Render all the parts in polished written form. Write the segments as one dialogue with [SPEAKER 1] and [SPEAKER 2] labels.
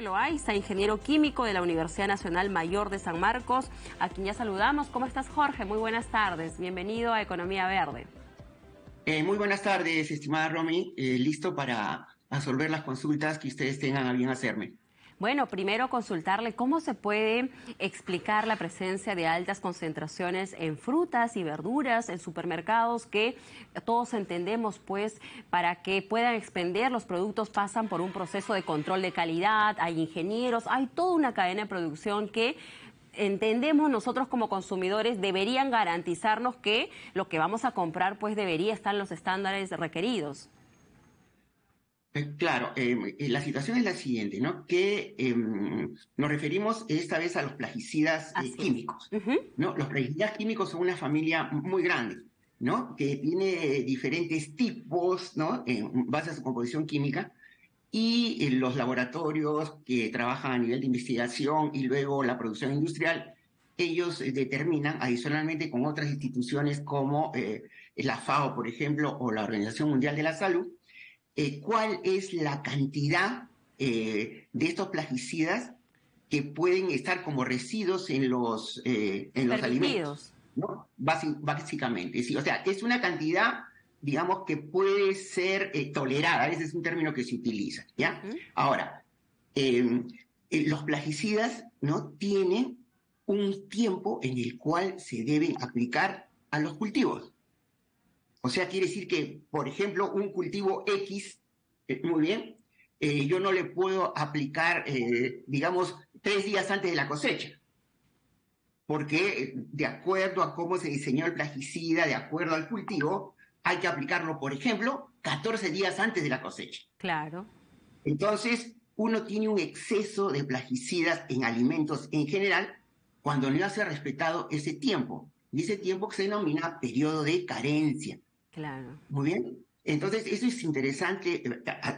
[SPEAKER 1] Loaiza, ingeniero químico de la Universidad Nacional Mayor de San Marcos, a quien ya saludamos. ¿Cómo estás, Jorge? Muy buenas tardes. Bienvenido a Economía Verde.
[SPEAKER 2] Muy buenas tardes, estimada Romy. Listo para resolver las consultas que ustedes tengan a bien hacerme.
[SPEAKER 1] Bueno, primero consultarle cómo se puede explicar la presencia de altas concentraciones en frutas y verduras en supermercados que todos entendemos, pues, para que puedan expender los productos pasan por un proceso de control de calidad, hay ingenieros, hay toda una cadena de producción que entendemos nosotros como consumidores deberían garantizarnos que lo que vamos a comprar pues debería estar en los estándares requeridos.
[SPEAKER 2] Claro, la situación es la siguiente, ¿no? Que nos referimos esta vez a los plaguicidas
[SPEAKER 1] Así es.
[SPEAKER 2] químicos, ¿no? Los plaguicidas químicos son una familia muy grande, ¿no? Que tiene diferentes tipos, ¿no? En base a su composición química. Y los laboratorios que trabajan a nivel de investigación y luego la producción industrial, ellos determinan, adicionalmente con otras instituciones como la FAO, por ejemplo, o la Organización Mundial de la Salud, cuál es la cantidad de estos plaguicidas que pueden estar como residuos en los alimentos,
[SPEAKER 1] Permitidos.
[SPEAKER 2] ¿no? Básicamente, sí, o sea, es una cantidad, digamos, que puede ser tolerada, ese es un término que se utiliza, ¿ya?
[SPEAKER 1] Ujú.
[SPEAKER 2] Ahora, los plaguicidas, ¿no? Tienen un tiempo en el cual se deben aplicar a los cultivos. O sea, quiere decir que, por ejemplo, un cultivo X, muy bien, yo no le puedo aplicar, digamos, 3 días antes de la cosecha, porque de acuerdo a cómo se diseñó el plaguicida, de acuerdo al cultivo, hay que aplicarlo, por ejemplo, 14 días antes de la cosecha.
[SPEAKER 1] Claro.
[SPEAKER 2] Entonces, uno tiene un exceso de plaguicidas en alimentos en general cuando no se ha respetado ese tiempo. Y ese tiempo que se denomina periodo de carencia.
[SPEAKER 1] Claro.
[SPEAKER 2] Muy bien. Entonces, eso es interesante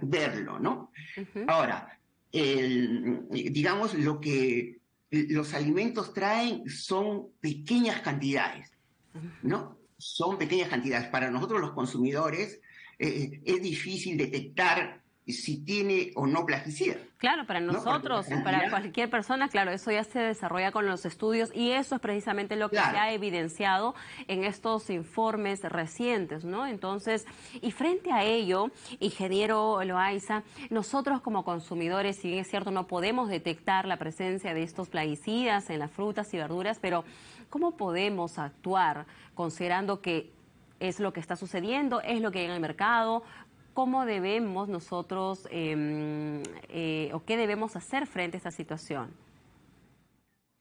[SPEAKER 2] verlo, ¿no?
[SPEAKER 1] Ujú.
[SPEAKER 2] Ahora, digamos, lo que los alimentos traen son pequeñas cantidades, ¿no? Son pequeñas cantidades. Para nosotros los consumidores es difícil detectar si tiene o no plaguicida,
[SPEAKER 1] Claro, para
[SPEAKER 2] ¿no? Porque la
[SPEAKER 1] nosotros, para
[SPEAKER 2] cantidad,
[SPEAKER 1] cualquier persona, claro, eso ya se desarrolla con los estudios y eso es precisamente lo que se
[SPEAKER 2] claro,
[SPEAKER 1] ha evidenciado en estos informes recientes, ¿no? Entonces, y frente a ello, ingeniero Loaiza, nosotros como consumidores, si bien es cierto, no podemos detectar la presencia de estos plaguicidas en las frutas y verduras, pero ¿cómo podemos actuar considerando que es lo que está sucediendo, es lo que hay en el mercado? ¿Cómo debemos nosotros o qué debemos hacer frente a esta situación?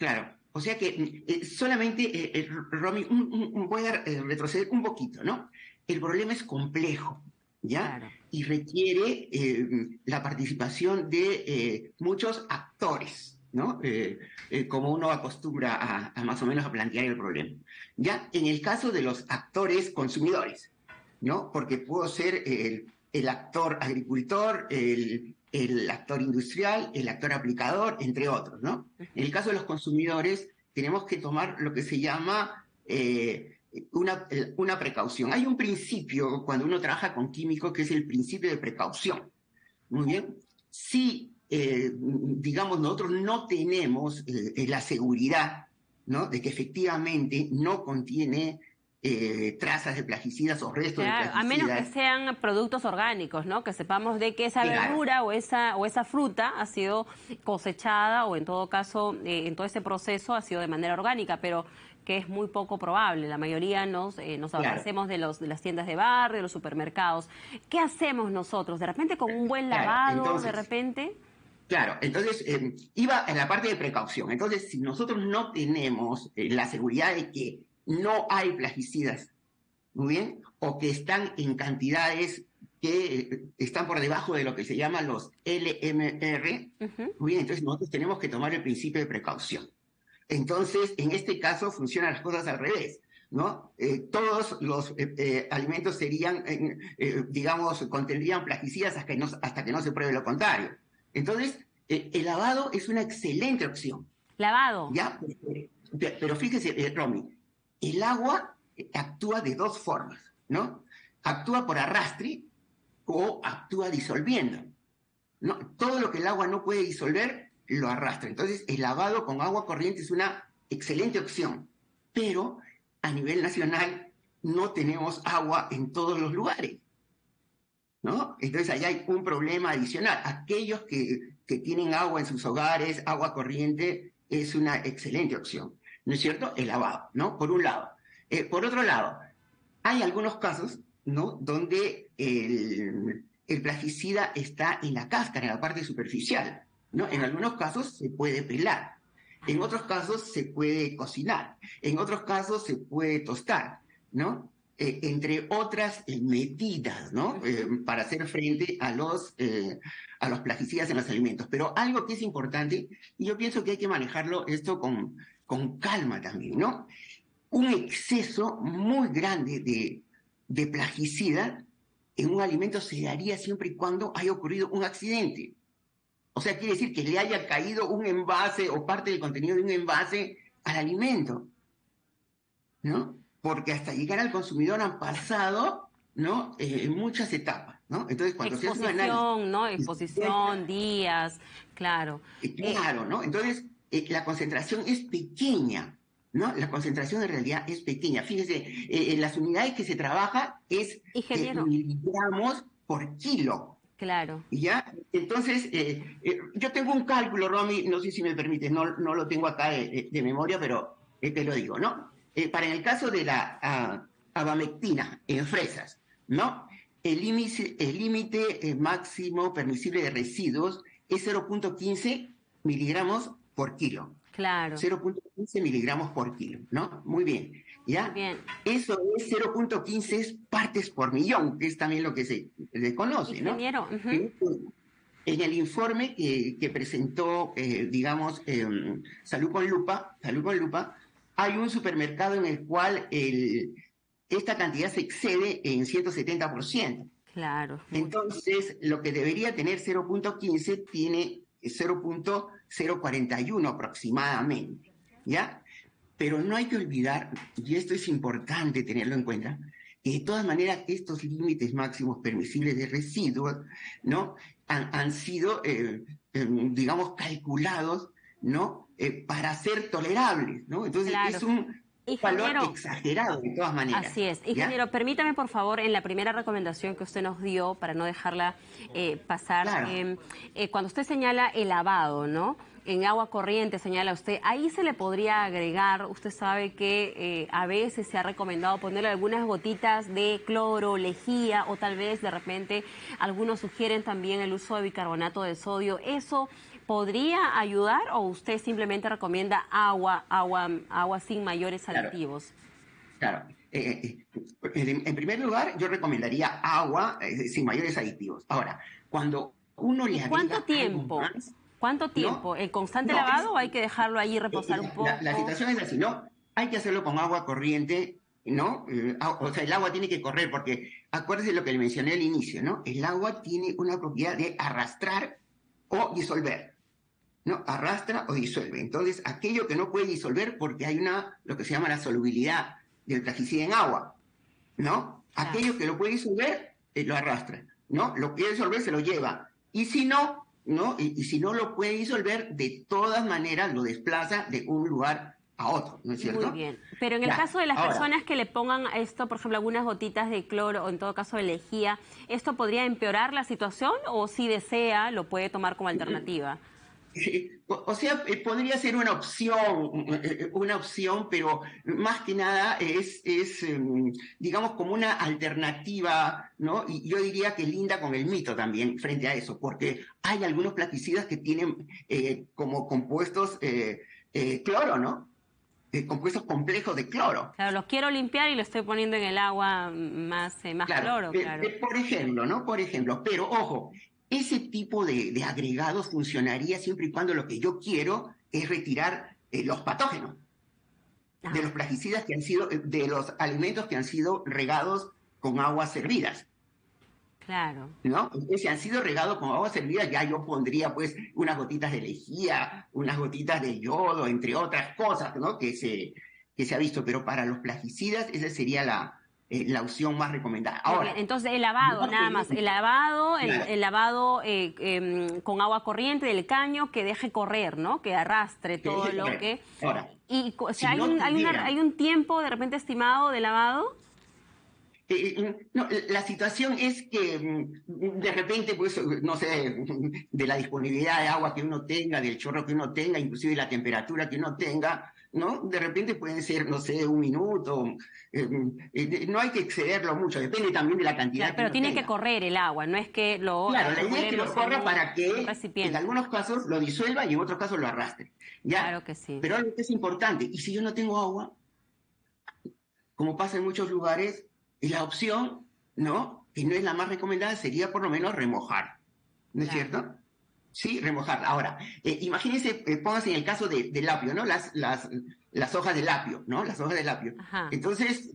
[SPEAKER 2] claro. O sea que solamente, Romy, voy a retroceder un poquito, ¿no? El problema es complejo, ¿ya?
[SPEAKER 1] Claro.
[SPEAKER 2] Y requiere la participación de muchos actores, ¿no? Como uno acostumbra a más o menos a plantear el problema. Ya en el caso de los actores consumidores, ¿no? Porque puedo ser el actor agricultor, el actor industrial, el actor aplicador, entre otros, ¿no? En el caso de los consumidores, tenemos que tomar lo que se llama una precaución. Hay un principio cuando uno trabaja con químicos que es el principio de precaución. Muy bien. Si, digamos, nosotros no tenemos la seguridad, ¿no? De que efectivamente no contiene trazas de plaguicidas o restos de
[SPEAKER 1] Claro, a menos que
[SPEAKER 2] plaguicidas,
[SPEAKER 1] sean productos orgánicos, ¿no? Que sepamos de que esa
[SPEAKER 2] claro,
[SPEAKER 1] verdura o esa fruta ha sido cosechada o en todo caso, en todo ese proceso ha sido de manera orgánica, pero que es muy poco probable. La mayoría nos
[SPEAKER 2] claro,
[SPEAKER 1] abastecemos de las tiendas de barrio, de los supermercados. ¿Qué hacemos nosotros? ¿De repente con un buen
[SPEAKER 2] claro.
[SPEAKER 1] lavado, de
[SPEAKER 2] Entonces,
[SPEAKER 1] repente?
[SPEAKER 2] claro, entonces iba en la parte de precaución. Entonces, si nosotros no tenemos la seguridad de que no hay plaguicidas, muy bien, o que están en cantidades que están por debajo de lo que se llaman los LMR,
[SPEAKER 1] Ujú.
[SPEAKER 2] muy bien, entonces nosotros tenemos que tomar el principio de precaución. Entonces, en este caso funcionan las cosas al revés, ¿no? Todos los alimentos serían, digamos, contendrían plaguicidas hasta que no se pruebe lo contrario. Entonces, el lavado es una excelente opción,
[SPEAKER 1] Lavado.
[SPEAKER 2] ¿ya? Pero fíjese, Romy, el agua actúa de dos formas, ¿no? Actúa por arrastre o actúa disolviendo. ¿no? Todo lo que el agua no puede disolver, lo arrastra. Entonces, el lavado con agua corriente es una excelente opción, pero a nivel nacional no tenemos agua en todos los lugares, ¿no? Entonces, allá hay un problema adicional. Aquellos que tienen agua en sus hogares, agua corriente, es una excelente opción, ¿no es cierto? El lavado, ¿no? Por un lado. Por otro lado, hay algunos casos, ¿no? Donde el plaguicida está en la cáscara, en la parte superficial, ¿no? En algunos casos se puede pelar, en otros casos se puede cocinar, en otros casos se puede tostar, ¿no? Entre otras medidas, ¿no? Para hacer frente a los plaguicidas en los alimentos. Pero algo que es importante, y yo pienso que hay que manejarlo esto con calma también, ¿no? Un exceso muy grande de plaguicida en un alimento se daría siempre y cuando haya ocurrido un accidente. O sea, quiere decir que le haya caído un envase o parte del contenido de un envase al alimento, ¿no? Porque hasta llegar al consumidor han pasado, ¿no? Muchas etapas, ¿no? Entonces, cuando se hace un análisis...
[SPEAKER 1] Exposición, ¿no? Exposición, días, claro.
[SPEAKER 2] Claro, ¿no? Entonces, la concentración es pequeña, ¿no? La concentración en realidad es pequeña. Fíjese, las unidades que se trabaja es
[SPEAKER 1] Ingeniero,
[SPEAKER 2] miligramos por kilo.
[SPEAKER 1] claro.
[SPEAKER 2] ¿Ya? Entonces, yo tengo un cálculo, Romy, no sé si me permites, no lo tengo acá de memoria, pero te lo digo, ¿no? Para el caso de la abamectina en fresas, ¿no? El límite máximo permisible de residuos es 0,15 miligramos por kilo.
[SPEAKER 1] Claro,
[SPEAKER 2] 0,15 miligramos por kilo, ¿no? Muy bien,
[SPEAKER 1] muy
[SPEAKER 2] ¿ya?
[SPEAKER 1] bien.
[SPEAKER 2] Eso es 0,15 partes por millón, que es también lo que se conoce, ¿no?
[SPEAKER 1] Ingeniero,
[SPEAKER 2] En el informe que presentó, digamos, Salud con Lupa, hay un supermercado en el cual esta cantidad se excede en 170%.
[SPEAKER 1] claro.
[SPEAKER 2] Entonces, lo que debería tener 0,15 tiene 0,041 aproximadamente, ¿ya? Pero no hay que olvidar, y esto es importante tenerlo en cuenta, que de todas maneras estos límites máximos permisibles de residuos, ¿no? Han sido, digamos, calculados, ¿no? Para ser tolerables, ¿no? Entonces
[SPEAKER 1] Claro.
[SPEAKER 2] es un valor
[SPEAKER 1] Ingeniero,
[SPEAKER 2] exagerado de todas maneras.
[SPEAKER 1] así es.
[SPEAKER 2] ¿Ya?
[SPEAKER 1] Ingeniero, permítame, por favor, en la primera recomendación que usted nos dio, para no dejarla pasar,
[SPEAKER 2] Claro.
[SPEAKER 1] cuando usted señala el lavado, ¿no? En agua corriente, señala usted, ahí se le podría agregar, usted sabe que a veces se ha recomendado ponerle algunas gotitas de cloro, lejía, o tal vez de repente algunos sugieren también el uso de bicarbonato de sodio. ¿Eso podría ayudar o usted simplemente recomienda agua sin mayores
[SPEAKER 2] Claro.
[SPEAKER 1] aditivos?
[SPEAKER 2] Claro. En primer lugar, yo recomendaría agua sin mayores aditivos. Ahora, cuando uno le
[SPEAKER 1] ¿Y
[SPEAKER 2] agrega
[SPEAKER 1] cuánto tiempo?
[SPEAKER 2] algo más,
[SPEAKER 1] ¿Cuánto
[SPEAKER 2] ¿no?
[SPEAKER 1] tiempo? ¿El constante
[SPEAKER 2] No,
[SPEAKER 1] lavado o hay que dejarlo ahí reposar un poco?
[SPEAKER 2] la situación es así, ¿no? Hay que hacerlo con agua corriente, ¿no? O sea, el agua tiene que correr, porque acuérdese lo que le mencioné al inicio, ¿no? El agua tiene una propiedad de arrastrar o disolver, ¿no? Arrastra o disuelve. Entonces, aquello que no puede disolver, porque hay lo que se llama la solubilidad del plaguicida en agua, ¿no?
[SPEAKER 1] Claro.
[SPEAKER 2] Aquello que lo puede disolver, lo arrastra, ¿no? Lo quiere disolver, se lo lleva. Y si no, ¿no? Y si no lo puede disolver, de todas maneras lo desplaza de un lugar a otro, ¿no es cierto?
[SPEAKER 1] Muy bien. Pero en el
[SPEAKER 2] Ya,
[SPEAKER 1] caso de las
[SPEAKER 2] ahora,
[SPEAKER 1] personas que le pongan esto, por ejemplo, algunas gotitas de cloro o en todo caso de lejía, ¿esto podría empeorar la situación o si desea lo puede tomar como alternativa?
[SPEAKER 2] O sea, podría ser una opción, pero más que nada digamos, como una alternativa, ¿no? Y yo diría que linda con el mito también frente a eso, porque hay algunos plaguicidas que tienen como compuestos cloro, ¿no? Compuestos complejos de cloro.
[SPEAKER 1] Claro, los quiero limpiar y lo estoy poniendo en el agua más
[SPEAKER 2] Claro,
[SPEAKER 1] cloro, claro.
[SPEAKER 2] por ejemplo, ¿no? Por ejemplo, pero ojo, ese tipo de agregados funcionaría siempre y cuando lo que yo quiero es retirar los patógenos de
[SPEAKER 1] Ah,
[SPEAKER 2] los plaguicidas que han sido, de los alimentos que han sido regados con aguas servidas,
[SPEAKER 1] claro.
[SPEAKER 2] ¿no? Entonces, si han sido regados con aguas servidas, ya yo pondría pues unas gotitas de lejía, unas gotitas de yodo, entre otras cosas, ¿no? Que se ha visto, pero para los plaguicidas esa sería la opción más recomendada.
[SPEAKER 1] Muy
[SPEAKER 2] Ahora,
[SPEAKER 1] bien. Entonces, el lavado,
[SPEAKER 2] no
[SPEAKER 1] nada más. El lavado,
[SPEAKER 2] claro,
[SPEAKER 1] el lavado con agua corriente del caño que deje correr, ¿no? Que arrastre
[SPEAKER 2] que
[SPEAKER 1] todo
[SPEAKER 2] deje
[SPEAKER 1] lo
[SPEAKER 2] correr.
[SPEAKER 1] que...
[SPEAKER 2] Ahora,
[SPEAKER 1] Y, o sea,
[SPEAKER 2] si no
[SPEAKER 1] hay
[SPEAKER 2] tuviera...
[SPEAKER 1] un tiempo de repente estimado de lavado.
[SPEAKER 2] No, la situación es que de repente, pues, no sé, de la disponibilidad de agua que uno tenga, del chorro que uno tenga, inclusive la temperatura que uno tenga, ¿no? De repente pueden ser, no sé, un minuto, no hay que excederlo mucho, depende también de la
[SPEAKER 1] Claro,
[SPEAKER 2] cantidad que
[SPEAKER 1] pero
[SPEAKER 2] uno
[SPEAKER 1] tiene que
[SPEAKER 2] tenga.
[SPEAKER 1] correr el agua, no es que lo
[SPEAKER 2] Claro, la idea es que lo
[SPEAKER 1] acumulemos
[SPEAKER 2] corra para
[SPEAKER 1] en un
[SPEAKER 2] que en
[SPEAKER 1] recipiente.
[SPEAKER 2] algunos casos lo disuelva y en otros casos lo arrastre,
[SPEAKER 1] Claro
[SPEAKER 2] ¿ya?
[SPEAKER 1] que sí.
[SPEAKER 2] Pero algo que es importante, y si yo no tengo agua, como pasa en muchos lugares, la opción, ¿no? Que no es la más recomendada, sería por lo menos remojar, ¿no es
[SPEAKER 1] Claro.
[SPEAKER 2] cierto? Sí, remojar. Ahora, imagínense, pónganse en el caso del apio, ¿no? Las hojas del apio, ¿no? Las hojas del apio.
[SPEAKER 1] Ajá.
[SPEAKER 2] Entonces,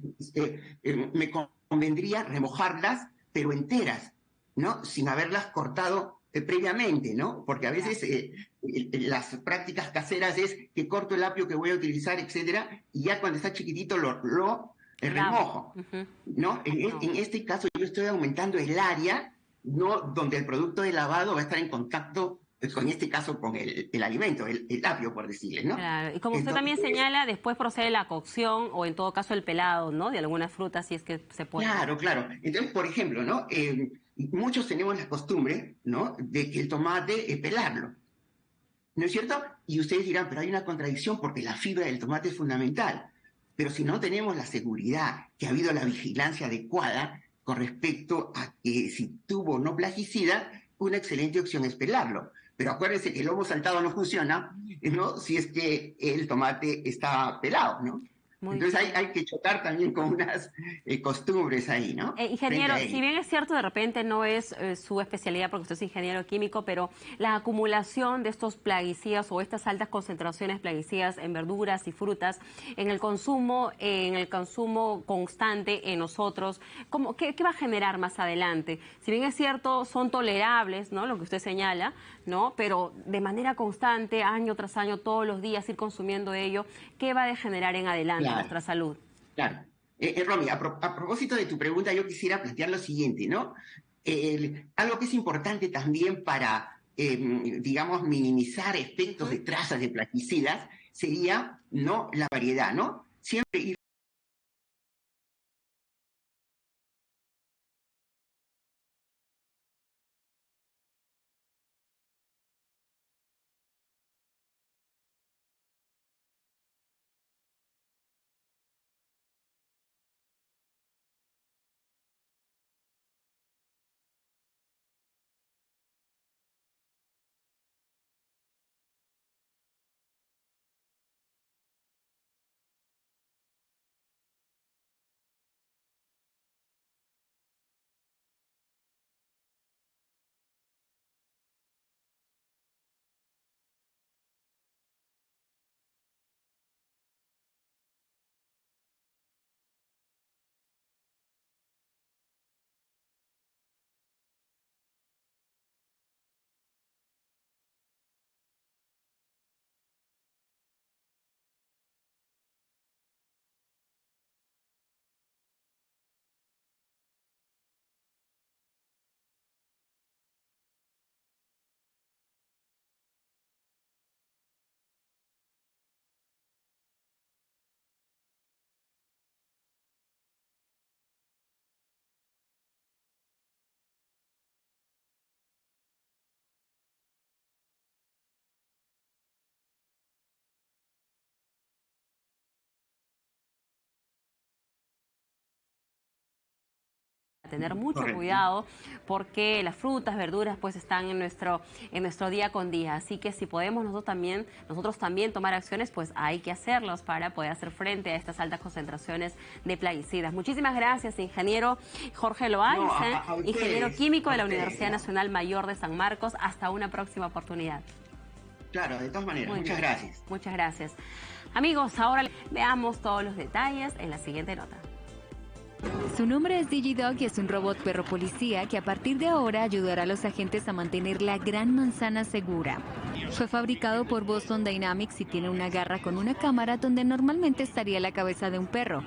[SPEAKER 2] me convendría remojarlas, pero enteras, ¿no? Sin haberlas cortado previamente, ¿no? Porque a
[SPEAKER 1] Ya.
[SPEAKER 2] veces las prácticas caseras es que corto el apio que voy a utilizar, etcétera, y ya cuando está chiquitito lo
[SPEAKER 1] Lavo.
[SPEAKER 2] remojo,
[SPEAKER 1] Ujú.
[SPEAKER 2] ¿no?
[SPEAKER 1] No.
[SPEAKER 2] En este caso yo estoy aumentando el área, ¿no? Donde el producto de lavado va a estar en contacto, con este caso, con el alimento, el apio, por decirle, ¿no?
[SPEAKER 1] Claro. Y como usted también
[SPEAKER 2] Entonces,
[SPEAKER 1] señala, después procede la cocción o en todo caso el pelado, ¿no? De algunas frutas si es que se puede.
[SPEAKER 2] claro, claro. Entonces, por ejemplo, ¿no? Muchos tenemos la costumbre, ¿no? De que el tomate, pelarlo, ¿no es cierto? Y ustedes dirán, pero hay una contradicción porque la fibra del tomate es fundamental. Pero si no tenemos la seguridad que ha habido la vigilancia adecuada con respecto a que si tuvo o no plaguicida, una excelente opción es pelarlo. Pero acuérdense que el lomo saltado no funciona, ¿no? Si es que el tomate está pelado, ¿no?
[SPEAKER 1] Muy
[SPEAKER 2] Entonces
[SPEAKER 1] bien.
[SPEAKER 2] hay que chocar también con unas costumbres ahí, ¿no? Frente
[SPEAKER 1] Ingeniero,
[SPEAKER 2] a
[SPEAKER 1] si
[SPEAKER 2] ello.
[SPEAKER 1] bien es cierto, de repente no es su especialidad porque usted es ingeniero químico, pero la acumulación de estos plaguicidas o estas altas concentraciones plaguicidas en verduras y frutas en el consumo constante en nosotros, qué va a generar más adelante? Si bien es cierto, son tolerables, ¿no? Lo que usted señala, ¿no? Pero de manera constante, año tras año, todos los días ir consumiendo ello, ¿qué va a generar en adelante en
[SPEAKER 2] Claro.
[SPEAKER 1] nuestra salud?
[SPEAKER 2] Claro. Romy, a propósito de tu pregunta, yo quisiera plantear lo siguiente, ¿no? Algo que es importante también para, digamos, minimizar efectos de
[SPEAKER 1] Ujú.
[SPEAKER 2] trazas de plaguicidas sería, ¿no? La variedad, ¿no? Siempre ir
[SPEAKER 1] Tener mucho
[SPEAKER 2] correcto.
[SPEAKER 1] cuidado porque las frutas, verduras pues están en nuestro día con día. Así que si podemos nosotros también tomar acciones, pues hay que hacerlos para poder hacer frente a estas altas concentraciones de plaguicidas. Muchísimas gracias, ingeniero Jorge
[SPEAKER 2] No,
[SPEAKER 1] Loaiza,
[SPEAKER 2] a
[SPEAKER 1] ingeniero
[SPEAKER 2] ustedes,
[SPEAKER 1] químico
[SPEAKER 2] a
[SPEAKER 1] de la
[SPEAKER 2] ustedes,
[SPEAKER 1] Universidad
[SPEAKER 2] ¿no?
[SPEAKER 1] Nacional Mayor de San Marcos. Hasta una próxima oportunidad.
[SPEAKER 2] Claro, de todas maneras,
[SPEAKER 1] Muy
[SPEAKER 2] muchas
[SPEAKER 1] bien,
[SPEAKER 2] gracias.
[SPEAKER 1] muchas gracias. Amigos, ahora veamos todos los detalles en la siguiente nota.
[SPEAKER 3] Su nombre es DigiDog y es un robot perro policía que a partir de ahora ayudará a los agentes a mantener la Gran Manzana segura. Fue fabricado por Boston Dynamics y tiene una garra con una cámara donde normalmente estaría la cabeza de un perro.